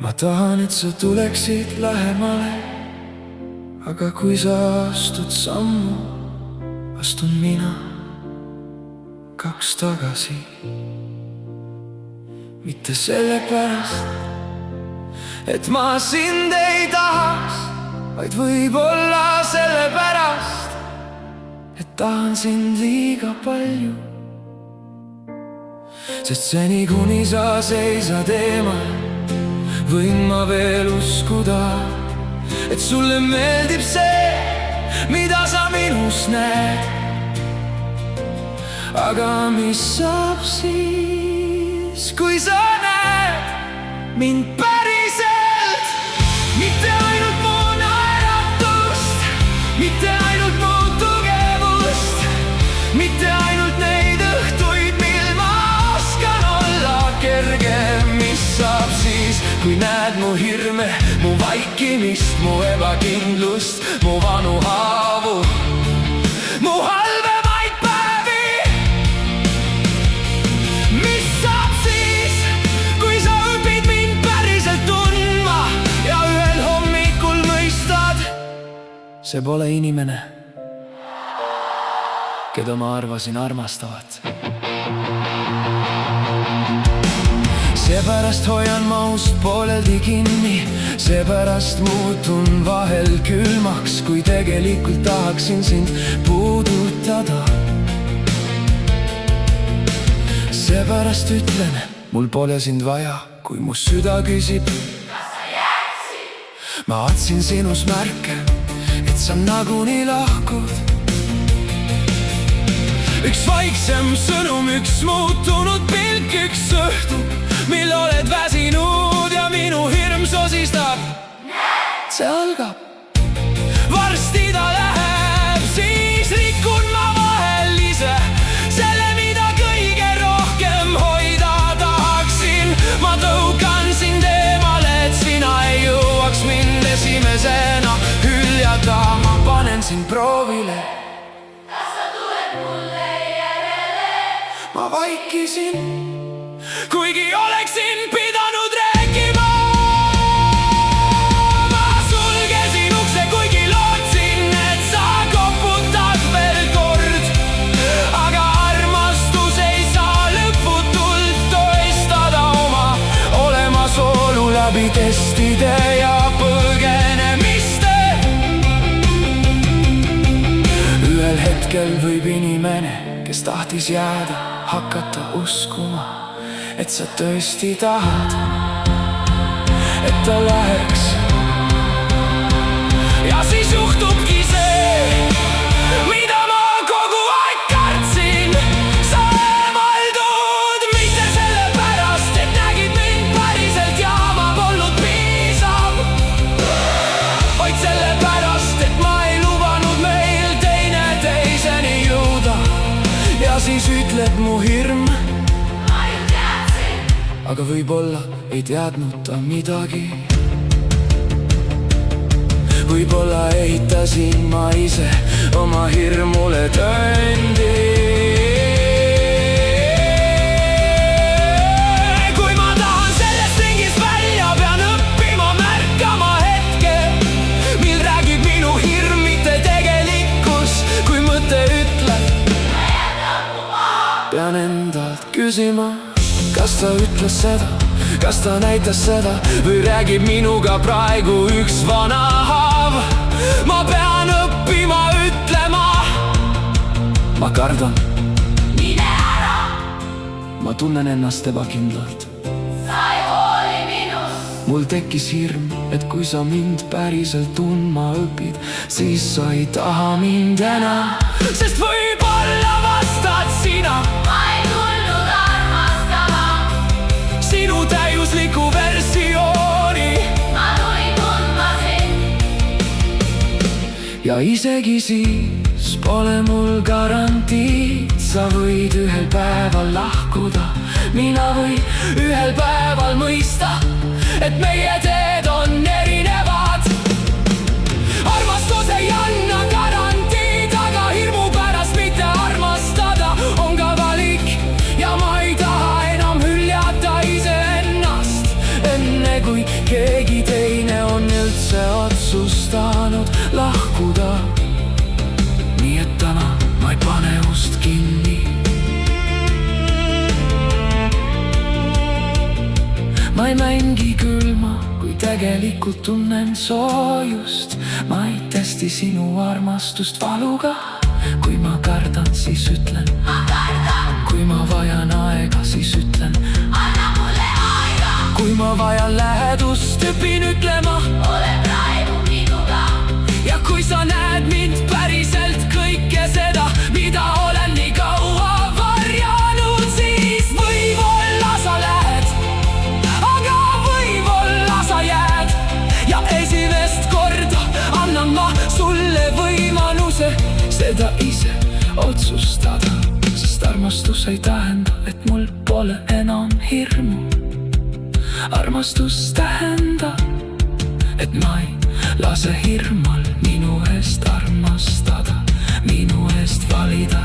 Ma tahan, et sa tuleksid lähemale, aga kui sa astud sammu, astun mina 2 tagasi. Mitte sellepärast, et ma sind ei tahaks, vaid võib-olla sellepärast, et tahan sind liiga palju. Sest seni kuni sa seisad eemal, võin ma veel uskuda, et sulle meeldib see, mida sa minus näed. Aga mis saab siis, kui sa näed mind päriselt? Mitte ainult mu naeratust, mitte ainult mu tugevust, mitte ainult neid õhtuid, mil ma oskan olla kerge. Mis saab siis, kui näed mu hirme, mu vaikimist, mu ebakindlust, mu vanu haavu, mu halvemaid päevi? Mis saab siis, kui sa õpid mind päriselt tundma ja ühel hommikul mõistad, see pole inimene, keda ma arvasin armastavat. Seepärast hoian ma ust pooleldi kinni, seepärast muutun vahel külmaks, kui tegelikult tahaksin sind puudutada. Seepärast ütlen, mul pole sind vaja, kui mu süda küsib, kas sa jääksid? Ma otsin sinus märke, et sa nagunii lahkud. Üks vaiksem sõnum, üks muutunud pilk, üks õhtu, mil oled väsinud ja minu hirm sosistab. See algab, varsti ta läheb, siis rikun ma vahel ise selle, mida kõige rohkem hoida tahaksin. Ma tõukan sind eemale, et sina ei jõuaks mind esimesena hüljata. Ma panen sind proovile, kas sa tuled mulle järele? Ma vaikisin, kuigi oleksin pidanud rääkima. Ma sulgesin ukse, kuigi lootsin, et sa koputad veel kord. Aga armastus ei saa lõputult toistada oma olemasolu läbi testide ja põgenemiste. Ühel hetkel võib inimene, kes tahtis jääda, hakata uskuma, et sa tõesti tahad, et ta läheks. Ja siis juhtubki see, mida ma kogu aeg kartsin. Sa eemaldud mitte sellepärast, et nägid mind päriselt ja ma polnud piisav, vaid sellepärast, et ma ei lubanud meil teineteiseni jõuda. Ja siis ütleb mu hirm, aga võib-olla ei teadnud ta midagi. Võib-olla ehitasin ma ise oma hirmule tõendi. Kui ma tahan sellest ringist välja, pean õppima märkama hetke, mil räägib minu hirm, mitte tegelikkus. Kui mõte ütleb, pean endalt küsima, kas ta ütles seda, kas ta näitas seda või räägib minuga praegu üks vana haav. Ma pean õppima ütlema, ma kardan, mine ära. Ma tunnen ennast ebakindlalt, sa ei hooli minust. Mul tekkis hirm, et kui sa mind päriselt tundma õpid, siis sa ei taha mind enam. Sest võib-olla vastad sina, ma ei tulnud armastama sinu täiusliku versiooni. Ma tulin tundma sind. Ja isegi siis pole mul garantiid, sa võid ühel päeval lahkuda, mina võin ühel päeval mõista, et meie teed on erinevad. kui keegi teine on üldse otsustanud lahkuda. Nii et täna ma ei pane ust kinni. Ma ei mängi külma, kui tegelikult tunnen soojust. Ma ei testi sinu armastust valuga. Kui ma kardan, siis ütlen ma kardan. Kui ma vajan aega, siis ütlen anna mulle aega. Kui ma vajan lähedust, hüppin ütlema ole praegu minuga. Ja kui sa näed mind päriselt kõike seda, mida olen nii kaua varjanud, siis võib-olla sa lähed, aga võib-olla sa jääd. Ja esimest korda annan ma sulle võimaluse seda ise otsustada, sest armastus ei tähenda, et mul pole enam hirmu. Armastus tähendab, et ma ei lase hirmal minu eest armastada, minu eest valida.